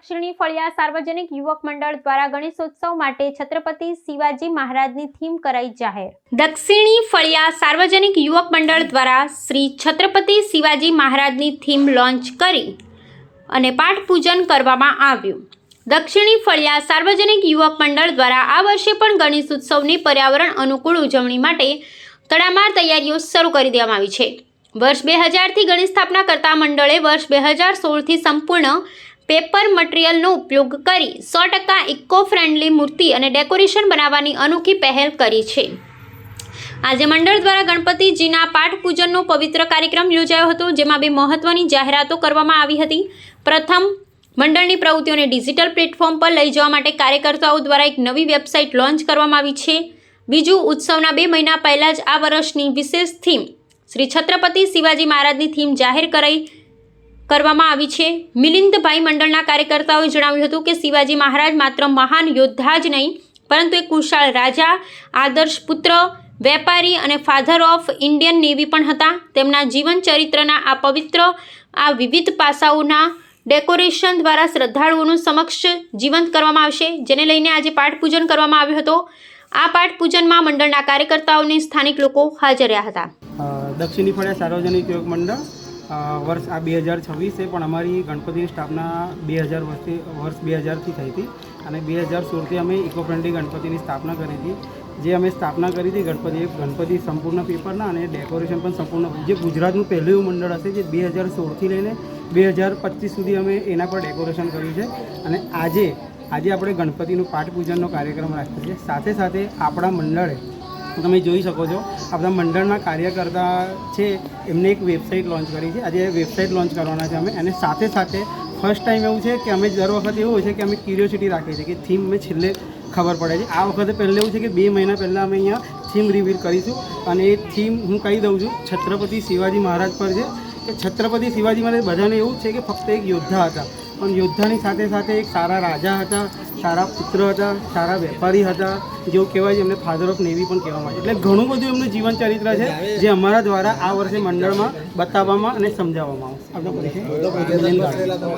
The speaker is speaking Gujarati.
દક્ષિણી ફળિયા સાર્વજનિક યુવક મંડળ દ્વારા ગણેશોત્સવ માટે છત્રપતિ શિવાજી મહારાજની થીમ કરાઈ જાહેર। દક્ષિણી ફળિયા સાર્વજનિક યુવક મંડળ દ્વારા શ્રી છત્રપતિ શિવાજી મહારાજની થીમ લોન્ચ કરી અને પાઠ પૂજન કરવામાં આવ્યું। દક્ષિણી ફળિયા સાર્વજનિક યુવક મંડળ દ્વારા આ વર્ષે પણ ગણેશ ઉત્સવની પર્યાવરણ અનુકૂળ ઉજવણી માટે તડામાર તૈયારીઓ શરૂ કરી દેવામાં આવી છે। વર્ષ 2000 થી ગણેશ સ્થાપના કરતા મંડળે વર્ષ 2016 થી સંપૂર્ણ પેપર મટીરીયલનો ઉપયોગ કરી 100% ઇકો ફ્રેન્ડલી મૂર્તિ અને ડેકોરેશન બનાવવાની અનોખી પહેલ કરી છે। આજે મંડળ દ્વારા ગણપતિજીના પાઠ પૂજનનો પવિત્ર કાર્યક્રમ યોજાયો હતો, જેમાં બે મહત્વની જાહેરાતો કરવામાં આવી હતી। પ્રથમ, મંડળની પ્રવૃત્તિઓને ડિજિટલ પ્લેટફોર્મ પર લઈ જવા માટે કાર્યકર્તાઓ દ્વારા એક નવી વેબસાઇટ લોન્ચ કરવામાં આવી છે। બીજું, ઉત્સવના 2 મહિના પહેલાં જ આ વર્ષની વિશેષ થીમ શ્રી છત્રપતિ શિવાજી મહારાજની થીમ જાહેર કરવામાં આવી છે। મિલિંદભાઈ મંડળના કાર્યકર્તાઓએ જણાવ્યું હતું કે શિવાજી મહારાજ માત્ર મહાન યોદ્ધા જ નહીં, પરંતુ એક કુશળ રાજા, આદર્શ પુત્ર, વેપારી અને ફાધર ઓફ ઇન્ડિયન નેવી પણ હતા। તેમના જીવન ચરિત્રના આ વિવિધ પાસાઓના ડેકોરેશન દ્વારા શ્રદ્ધાળુઓનું સમક્ષ જીવંત કરવામાં આવશે, જેને લઈને આજે પાઠ પૂજન કરવામાં આવ્યો હતો। આ પાઠ પૂજનમાં મંડળના કાર્યકર્તાઓને સ્થાનિક લોકો હાજર રહ્યા હતા। દક્ષિણી ફળિયા સાર્વજનિક યુવક મંડળ વર્ષ આ 2026 છે, પણ અમારી ગણપતિની સ્થાપના વર્ષ 2000થી થઈ હતી અને 2016થી અમે ઇકો ફ્રેન્ડલી ગણપતિની સ્થાપના કરી હતી। જે અમે સ્થાપના કરી હતી ગણપતિ સંપૂર્ણ પેપરના અને ડેકોરેશન પણ સંપૂર્ણ, જે ગુજરાતનું પહેલું એવું મંડળ હશે જે 2016થી લઈને 2025 સુધી અમે એના પર ડેકોરેશન કર્યું છે। અને આજે આપણે ગણપતિનું પાઠ પૂજનનો કાર્યક્રમ રાખ્યો છે। સાથે સાથે આપણા મંડળે, તમે જોઈ શકો છો, આપણા મંડળના કાર્યકર્તા છે એમને એક વેબસાઇટ લોન્ચ કરી છે। આજે વેબસાઇટ લોન્ચ કરવાના છે અમે, અને સાથે સાથે ફર્સ્ટ ટાઈમ એવું છે કે અમે દર વખતે એવું હોય છે કે અમે ક્યુરિયોસિટી રાખીએ છીએ કે થીમ અમે છેલ્લે ખબર પડે છે। આ વખતે પહેલાં એવું છે કે 2 મહિના પહેલાં અમે અહીંયા થીમ રિવીલ કરીશું, અને એ થીમ હું કહી દઉં છું, છત્રપતિ શિવાજી મહારાજ પર છે। કે છત્રપતિ શિવાજી મહારાજ બધાને એવું છે કે ફક્ત એક યોદ્ધા હતા, પણ યોદ્ધાની સાથે સાથે એક સારા રાજા હતા, સારા પુત્ર હતા, સારા વેપારી હતા, જેવું કહેવાય છે એમને ફાધર ઓફ નેવી પણ કહેવામાં આવે છે। એટલે ઘણું બધું એમનું જીવન ચરિત્ર છે જે અમારા દ્વારા આ વર્ષે મંડળમાં બતાવવામાં અને સમજાવવામાં આવશે।